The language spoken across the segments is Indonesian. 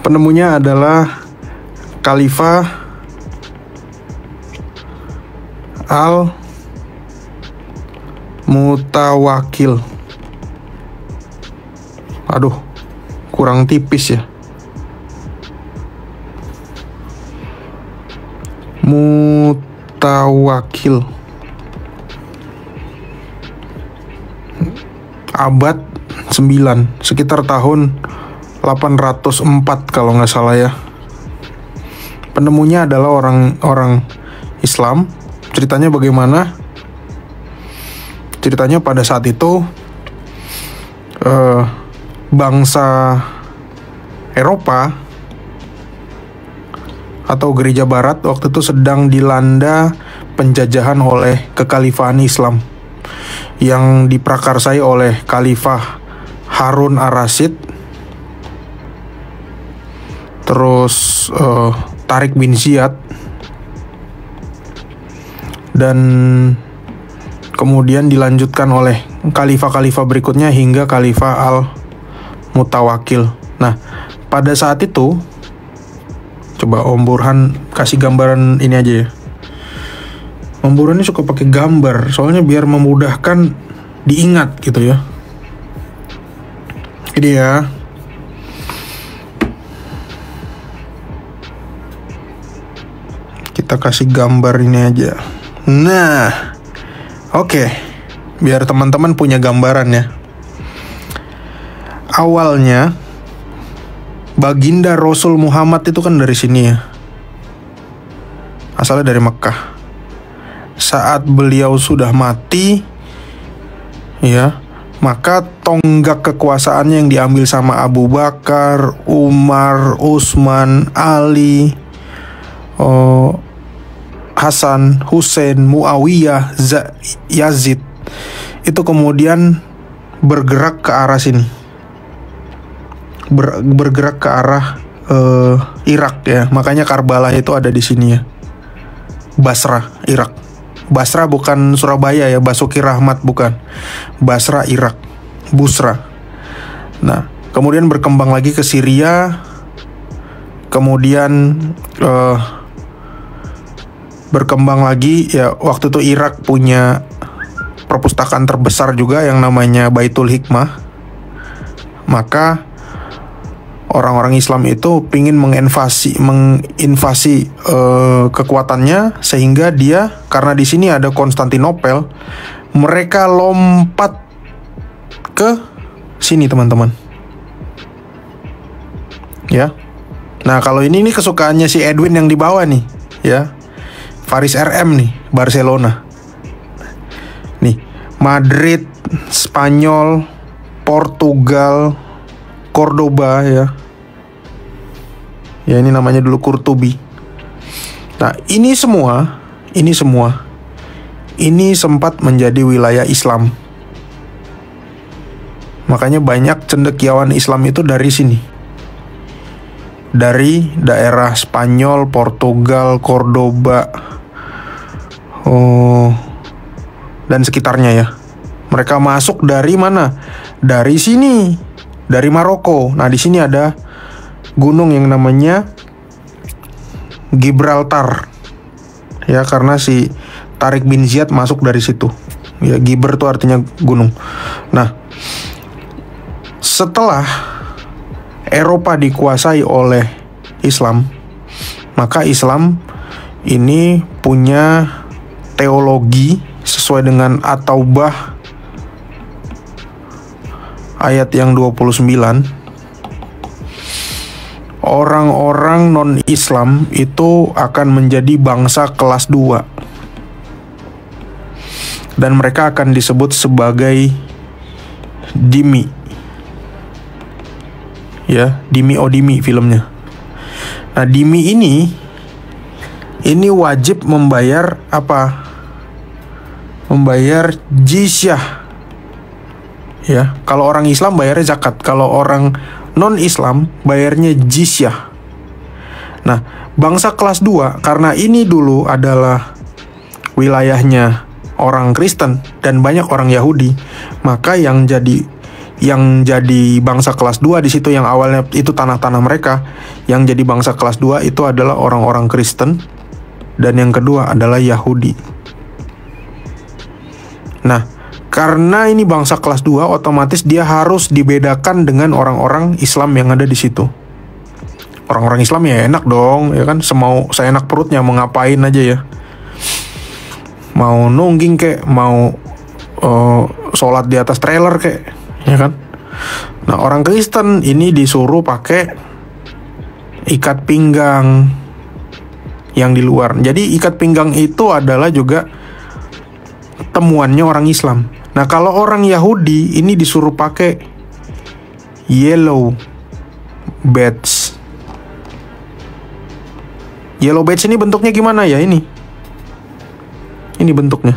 Penemunya adalah Khalifah Al-Mutawakkil. Aduh, kurang tipis ya. Mutawakkil. Abad 9, sekitar tahun 804 kalau nggak salah ya. Penemunya adalah orang Islam. Ceritanya bagaimana? Ceritanya pada saat itu bangsa Eropa atau gereja barat waktu itu sedang dilanda penjajahan oleh kekhalifahan Islam yang diprakarsai oleh Khalifah Harun ar-Rasyid, terus Tariq bin Ziyad, dan kemudian dilanjutkan oleh khalifah-khalifah berikutnya hingga Khalifah Al-Mutawakkil. Nah, pada saat itu, coba Om Burhan kasih gambaran ini aja ya. Om Burhan ini suka pakai gambar, soalnya biar memudahkan diingat gitu ya. Ini ya. Kita kasih gambar ini aja. Nah, oke. Biar teman-teman punya gambaran ya. Awalnya baginda Rasul Muhammad itu kan dari sini ya. Asalnya dari Mekah. Saat beliau sudah mati ya, maka tonggak kekuasaannya yang diambil sama Abu Bakar, Umar, Utsman, Ali, Hasan, Husain, Muawiyah, Yazid, itu kemudian bergerak ke arah sini, bergerak ke arah Irak ya. Makanya Karbala itu ada di sini ya. Basra, Irak. Basra bukan Surabaya ya, Basuki Rahmat bukan. Basra, Irak. Busra. Nah, kemudian berkembang lagi ke Syria. Kemudian berkembang lagi ya, waktu itu Irak punya perpustakaan terbesar juga yang namanya Baitul Hikmah. Maka orang-orang Islam itu pingin menginvasi kekuatannya, sehingga dia, karena di sini ada Konstantinopel, mereka lompat ke sini teman-teman. Ya. Nah, kalau ini kesukaannya si Edwin yang di bawah nih, ya. Faris RM nih, Barcelona. Nih, Madrid, Spanyol, Portugal, Cordoba ya. Ya, ini namanya dulu Kurtubi. Nah, ini semua ini sempat menjadi wilayah Islam. Makanya banyak cendekiawan Islam itu dari sini. Dari daerah Spanyol, Portugal, Cordoba, dan sekitarnya ya. Mereka masuk dari mana? Dari sini, dari Maroko. Nah, di sini ada gunung yang namanya Gibraltar. Ya, karena si Tariq bin Ziyad masuk dari situ. Ya, Gibr itu artinya gunung. Nah, setelah Eropa dikuasai oleh Islam, maka Islam ini punya teologi sesuai dengan At-Taubah ayat yang 29. Orang-orang non-Islam itu akan menjadi bangsa kelas 2. Dan mereka akan disebut sebagai dhimmi. Ya, dhimmi Odimi filmnya. Nah, dhimmi ini wajib membayar apa? Membayar jizyah. Ya, kalau orang Islam bayarnya zakat, kalau orang non-Islam bayarnya jizyah. Nah, bangsa kelas 2 karena ini dulu adalah wilayahnya orang Kristen dan banyak orang Yahudi, maka yang yang jadi bangsa kelas 2 di situ, yang awalnya itu tanah-tanah mereka, yang jadi bangsa kelas 2 itu adalah orang-orang Kristen, dan yang kedua adalah Yahudi. Nah, karena ini bangsa kelas 2, otomatis dia harus dibedakan dengan orang-orang Islam yang ada di situ. Orang-orang Islam ya enak dong, ya kan, semau seenak perutnya, mau ngapain aja ya. Mau nungging kek, mau sholat di atas trailer kek, ya kan. Nah, orang Kristen ini disuruh pakai ikat pinggang yang di luar. Jadi ikat pinggang itu adalah juga temuannya orang Islam. Nah, kalau orang Yahudi ini disuruh pakai yellow badge. Yellow badge ini bentuknya gimana ya ini? Ini bentuknya.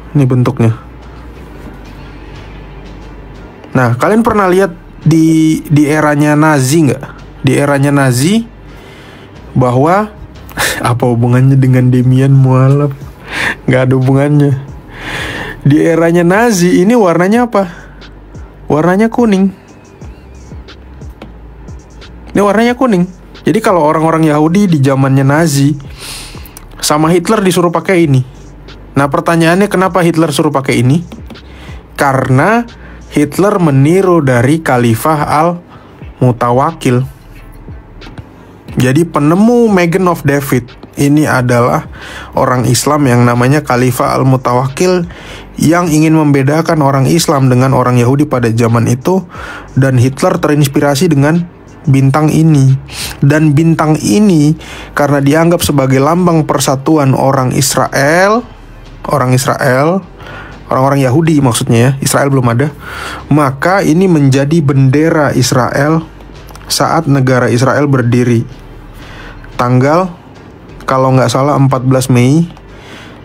Ini bentuknya. Nah, kalian pernah lihat di eranya Nazi nggak? Di eranya Nazi, bahwa apa hubungannya dengan Demian mualaf? Nggak ada hubungannya. Di eranya Nazi ini warnanya apa? Warnanya kuning. Ini warnanya kuning. Jadi kalau orang-orang Yahudi di zamannya Nazi sama Hitler disuruh pakai ini. Nah, pertanyaannya kenapa Hitler suruh pakai ini? Karena Hitler meniru dari Khalifah Al-Mutawakkil. Jadi penemu Magen of David ini adalah orang Islam yang namanya Khalifah Al-Mutawakkil, yang ingin membedakan orang Islam dengan orang Yahudi pada zaman itu. Dan Hitler terinspirasi dengan bintang ini. Dan bintang ini karena dianggap sebagai lambang persatuan orang Israel, orang-orang Yahudi maksudnya ya, Israel belum ada, maka ini menjadi bendera Israel saat negara Israel berdiri. Tanggal, kalau nggak salah 14 Mei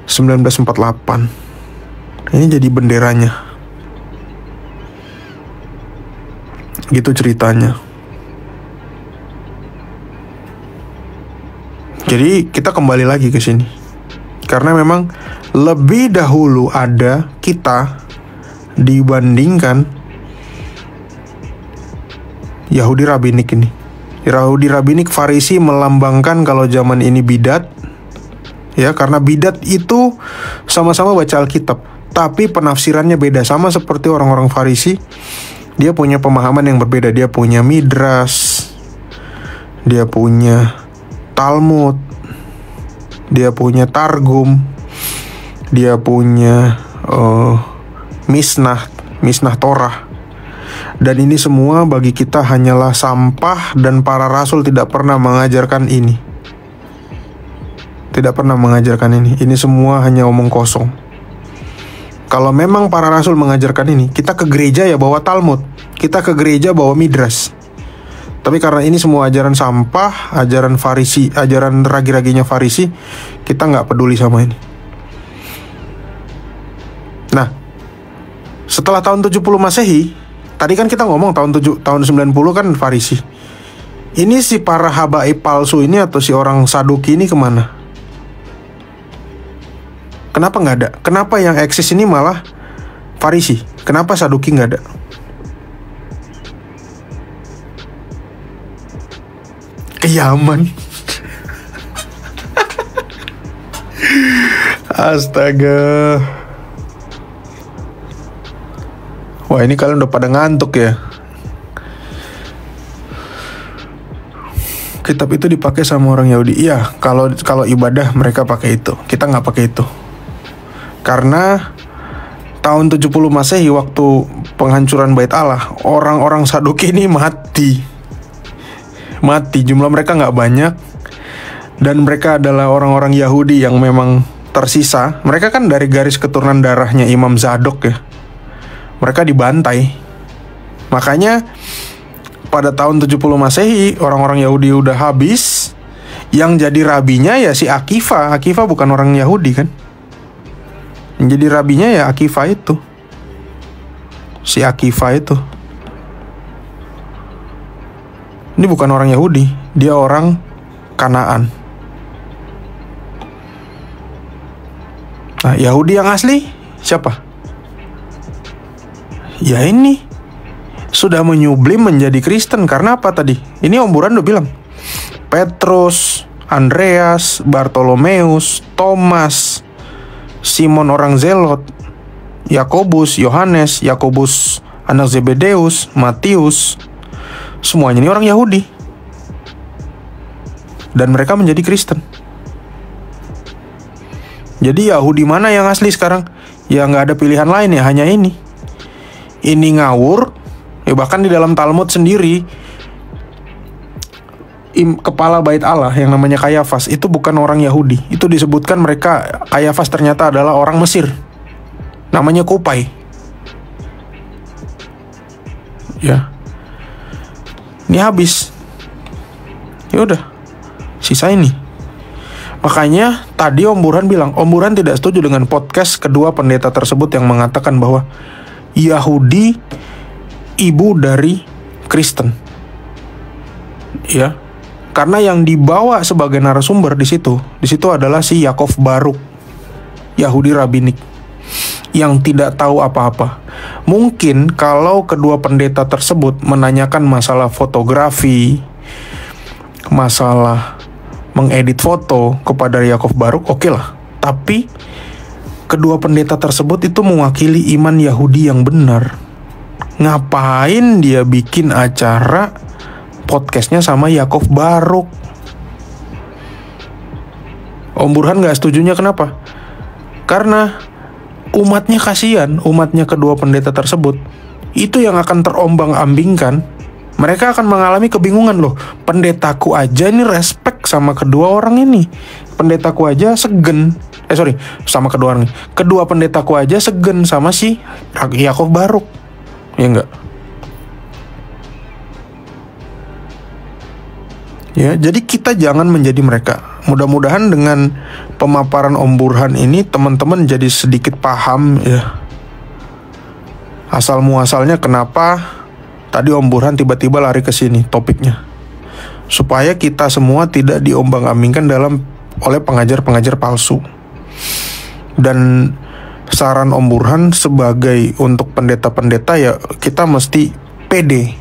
1948. Ini jadi benderanya. Gitu ceritanya. Jadi kita kembali lagi ke sini. Karena memang lebih dahulu ada kita dibandingkan Yahudi Rabbinik ini. Yahudi Rabbinik Farisi melambangkan kalau zaman ini bidat. Ya, karena bidat itu sama-sama baca Alkitab, tapi penafsirannya beda. Sama seperti orang-orang Farisi, dia punya pemahaman yang berbeda. Dia punya Midras, dia punya Talmud, dia punya Targum, dia punya Misnah Torah. Dan ini semua bagi kita hanyalah sampah, dan para rasul tidak pernah mengajarkan ini. Tidak pernah mengajarkan ini. Ini semua hanya omong kosong. Kalau memang para rasul mengajarkan ini, kita ke gereja ya bawa Talmud, kita ke gereja bawa Midras. Tapi karena ini semua ajaran sampah, ajaran Farisi, ajaran ragi-raginya Farisi, kita nggak peduli sama ini. Nah, setelah tahun 70 Masehi, tadi kan kita ngomong tahun 90 kan Farisi. Ini si para habaib palsu ini atau si orang Saduki ini kemana? Kenapa nggak ada? Kenapa yang eksis ini malah Farisi? Kenapa Saduki nggak ada? Ke Yaman. Astaga. Wah, ini kalian udah pada ngantuk ya. Kitab itu dipakai sama orang Yahudi. Iya, kalau ibadah mereka pakai itu. Kita nggak pakai itu. Karena tahun 70 Masehi, waktu penghancuran Bait Allah, orang-orang Saduki ini mati. Jumlah mereka nggak banyak. Dan mereka adalah orang-orang Yahudi yang memang tersisa. Mereka kan dari garis keturunan darahnya Imam Zadok ya. Mereka dibantai. Makanya pada tahun 70 Masehi, orang-orang Yahudi udah habis. Yang jadi rabinya ya si Akiva. Akiva bukan orang Yahudi kan. Yang jadi rabinya ya Akiva itu. Si Akiva itu. Ini bukan orang Yahudi, dia orang Kanaan. Nah, Yahudi yang asli siapa? ya ini sudah menyublim menjadi Kristen. Karena apa tadi? Ini Om Burhan udah bilang, Petrus, Andreas, Bartolomeus, Thomas, Simon orang Zelot, Yakobus, Yohanes, Yakobus anak Zebedeus, Matius, semuanya ini orang Yahudi. Dan mereka menjadi Kristen. Jadi Yahudi mana yang asli sekarang? Ya nggak ada pilihan lain ya, hanya ini. Ini ngawur. Ya bahkan di dalam Talmud sendiri, kepala bait Allah yang namanya Kayafas itu bukan orang Yahudi. Itu disebutkan mereka, Kayafas ternyata adalah orang Mesir. Namanya Kupai. Ya. Ini habis. Ya udah. Sisa ini. Makanya tadi Om Burhan bilang, Om Burhan tidak setuju dengan podcast kedua pendeta tersebut yang mengatakan bahwa Yahudi ibu dari Kristen. Ya. Karena yang dibawa sebagai narasumber di situ adalah si Yakov Baruk, Yahudi rabbinik yang tidak tahu apa-apa. Mungkin kalau kedua pendeta tersebut menanyakan masalah fotografi, masalah mengedit foto kepada Yakov Baruk, oke lah. Tapi kedua pendeta tersebut itu mewakili iman Yahudi yang benar. Ngapain dia bikin acara podcastnya sama Yakov Baruk? Om Burhan gak setujunya kenapa? Karena umatnya kasihan, umatnya kedua pendeta tersebut itu yang akan terombang-ambingkan. Mereka akan mengalami kebingungan loh. Pendetaku aja ini respect sama kedua orang ini. Pendetaku aja segen. Sama kedua orang ini. Kedua pendetaku aja segen sama si Yakov Baruk. Ya enggak? Ya, jadi kita jangan menjadi mereka. Mudah-mudahan dengan pemaparan Om Burhan ini teman-teman jadi sedikit paham ya. Asal muasalnya kenapa tadi Om Burhan tiba-tiba lari ke sini topiknya. Supaya kita semua tidak diombang-ambingkan oleh pengajar-pengajar palsu. Dan saran Om Burhan sebagai untuk pendeta-pendeta ya, kita mesti pede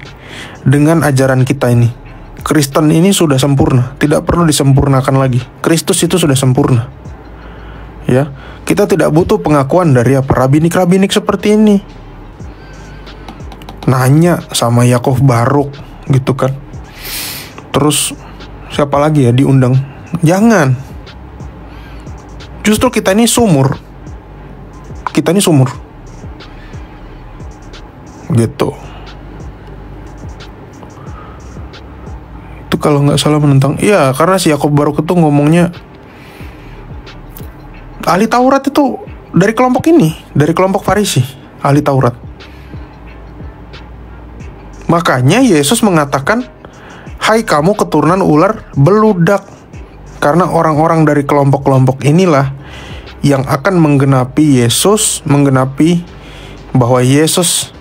dengan ajaran kita ini. Kristen ini sudah sempurna, tidak perlu disempurnakan lagi. Kristus itu sudah sempurna. Ya, kita tidak butuh pengakuan dari rabinik-rabinik seperti ini. Nanya sama Yakov Baruk gitu kan. Terus siapa lagi ya diundang? Jangan. Justru kita ini sumur. Gitu. Itu kalau nggak salah menentang. Iya, karena si Yakov Baruk itu ngomongnya ahli Taurat itu dari kelompok ini, dari kelompok Farisi, ahli Taurat. Makanya Yesus mengatakan, hai kamu keturunan ular beludak. Karena orang-orang dari kelompok-kelompok inilah yang akan menggenapi bahwa Yesus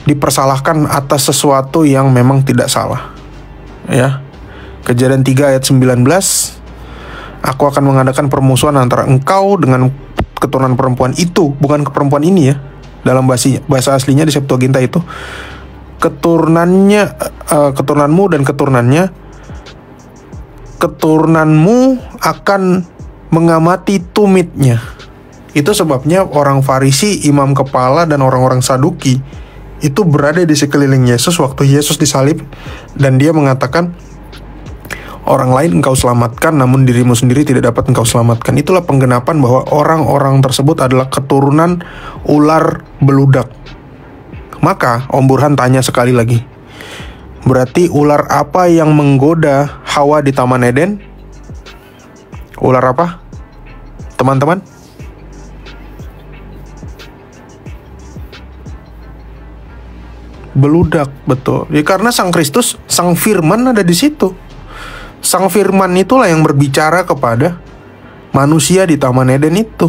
dipersalahkan atas sesuatu yang memang tidak salah. Ya. Kejadian 3 ayat 19, aku akan mengadakan permusuhan antara engkau dengan keturunan perempuan itu, bukan ke perempuan ini ya. Dalam bahasa aslinya di Septuaginta itu keturunanmu dan keturunanmu akan mengamati tumitnya. Itu sebabnya orang Farisi, imam kepala, dan orang-orang Saduki itu berada di sekeliling Yesus waktu Yesus disalib, dan dia mengatakan, orang lain engkau selamatkan, namun dirimu sendiri tidak dapat engkau selamatkan. Itulah penggenapan bahwa orang-orang tersebut adalah keturunan ular beludak. Maka Om Burhan tanya sekali lagi, berarti ular apa yang menggoda Hawa di Taman Eden? Ular apa, teman-teman? Beludak, betul. Ya karena Sang Kristus, Sang Firman ada di situ. Sang Firman itulah yang berbicara kepada manusia di Taman Eden itu.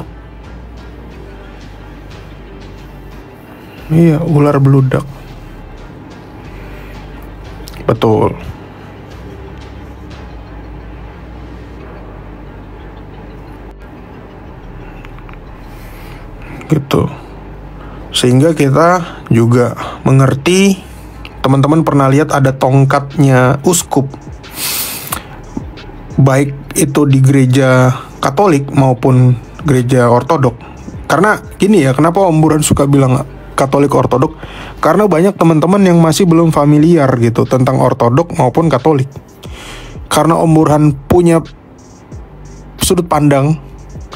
Iya, ular beludak. Betul. Gitu. Sehingga kita juga mengerti, teman-teman pernah lihat ada tongkatnya uskup, baik itu di gereja Katolik maupun gereja Ortodok. Karena gini ya, kenapa Om Burhan suka bilang Katolik Ortodok? Karena banyak teman-teman yang masih belum familiar gitu tentang Ortodok maupun Katolik. Karena Om Burhan punya sudut pandang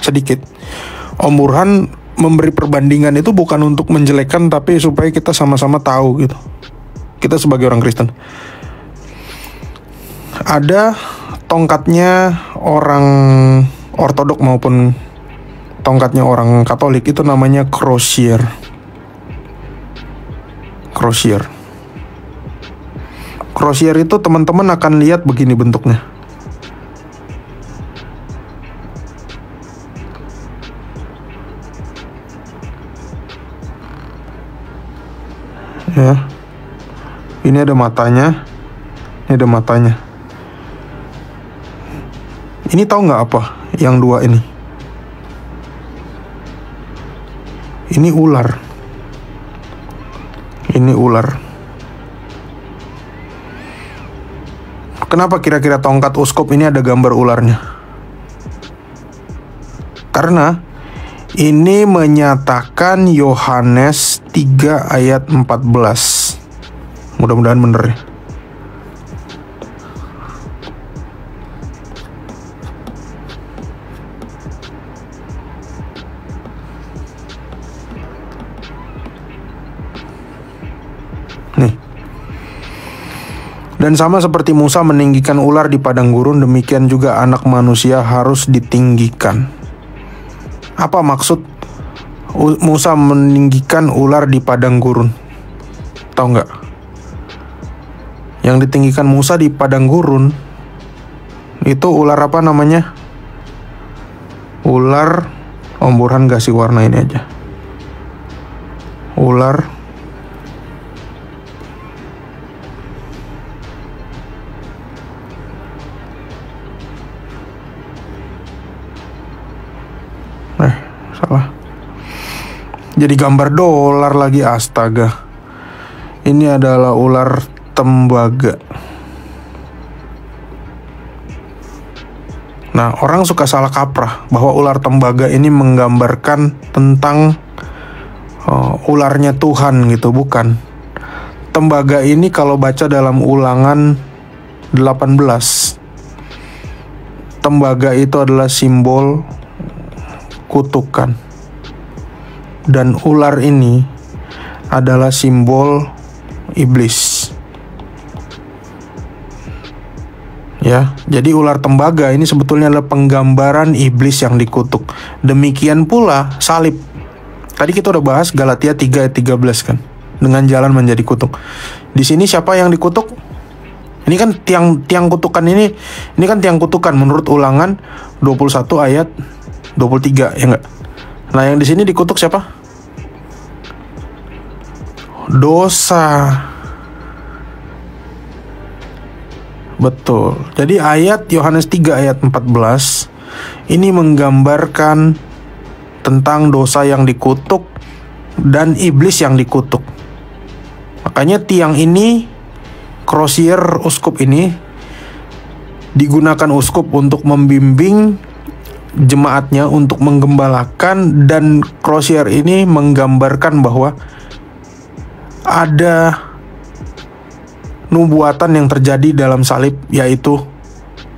sedikit, Om Burhan memberi perbandingan itu bukan untuk menjelekkan, tapi supaya kita sama-sama tahu gitu. Kita sebagai orang Kristen, ada tongkatnya orang Ortodok maupun tongkatnya orang Katolik, itu namanya crosier. Crosier itu teman-teman akan lihat begini bentuknya. Ya, ini ada matanya, ini ada matanya. Ini tahu nggak apa? Yang dua ini. Ini ular. Ini ular. Kenapa kira-kira tongkat uskup ini ada gambar ularnya? Karena ini menyatakan Yohanes 3 ayat 14. Mudah-mudahan bener ya. Nih. Dan sama seperti Musa meninggikan ular di padang gurun, demikian juga anak manusia harus ditinggikan. Apa maksud Musa meninggikan ular di padang gurun? Tahu nggak? Yang ditinggikan Musa di padang gurun itu ular apa namanya? Ular, Om Burhan kasih warna ini aja. Ular salah. Jadi gambar dolar lagi, astaga. Ini adalah ular tembaga. Nah, orang suka salah kaprah bahwa ular tembaga ini menggambarkan tentang ularnya Tuhan gitu, bukan. Tembaga ini kalau baca dalam Ulangan 18, tembaga itu adalah simbol kutukan. Dan ular ini adalah simbol iblis. Ya, jadi ular tembaga ini sebetulnya adalah penggambaran iblis yang dikutuk. Demikian pula salib. Tadi kita udah bahas Galatia 3 ayat 13 kan, dengan jalan menjadi kutuk. Di sini siapa yang dikutuk? Ini kan tiang kutukan ini kan tiang kutukan menurut Ulangan 21 ayat 23, ya enggak? Nah, yang di sini dikutuk siapa? Dosa. Betul. Jadi ayat Yohanes 3 ayat 14 ini menggambarkan tentang dosa yang dikutuk dan iblis yang dikutuk. Makanya tiang ini, crosier uskup ini, digunakan uskup untuk membimbing jemaatnya untuk menggembalakan, dan crosier ini menggambarkan bahwa ada nubuatan yang terjadi dalam salib, yaitu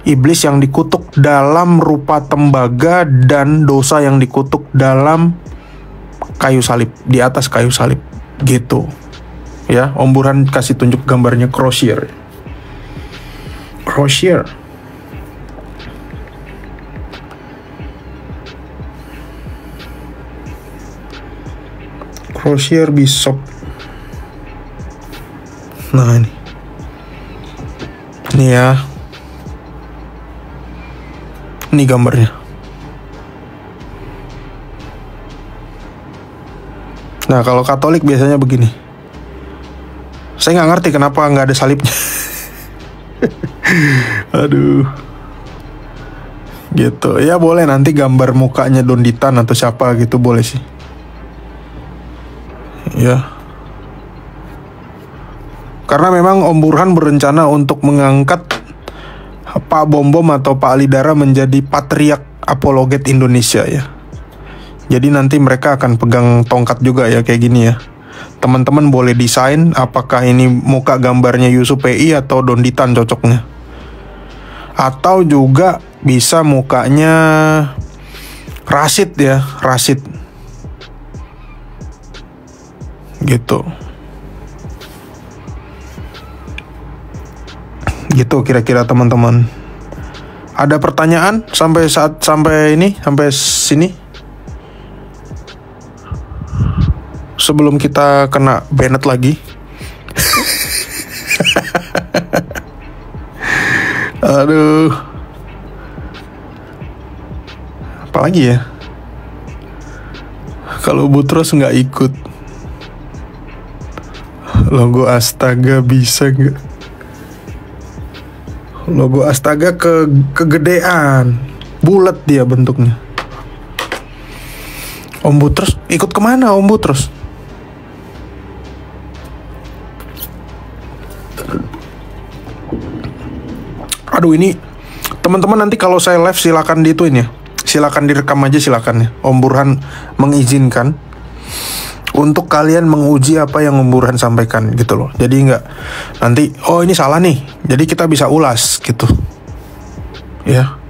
iblis yang dikutuk dalam rupa tembaga dan dosa yang dikutuk dalam kayu salib, di atas kayu salib gitu. Ya, Om Burhan kasih tunjuk gambarnya crosier. Crosier. Crosier Bishop. Nah, ini ya. Ini gambarnya. Nah, kalau Katolik biasanya begini. Saya nggak ngerti kenapa nggak ada salibnya. Aduh. Gitu. Ya boleh nanti gambar mukanya Don Ditan atau siapa gitu, boleh sih. Ya. Karena memang Om Burhan berencana untuk mengangkat Pak Bom Bom atau Pak Alidara menjadi patriark apologet Indonesia ya. Jadi nanti mereka akan pegang tongkat juga ya kayak gini ya. Teman-teman boleh desain apakah ini muka gambarnya Yusuf PI atau Donditan cocoknya. Atau juga bisa mukanya Rashid ya, Rashid. Gitu. Gitu kira-kira teman-teman. Ada pertanyaan sampai sini? Sebelum kita kena banned lagi. Aduh. Apalagi ya? Kalau Butros nggak ikut, logo Astaga bisa nggak? Logo Astaga kegedean, bulat dia bentuknya. Om Butros ikut kemana Om Butros? Aduh ini teman-teman, nanti kalau saya live silakan diituin ya, silakan direkam aja silakan ya. Om Burhan mengizinkan untuk kalian menguji apa yang Om Burhan sampaikan gitu loh. Jadi nggak nanti oh ini salah nih, jadi kita bisa ulas gitu ya.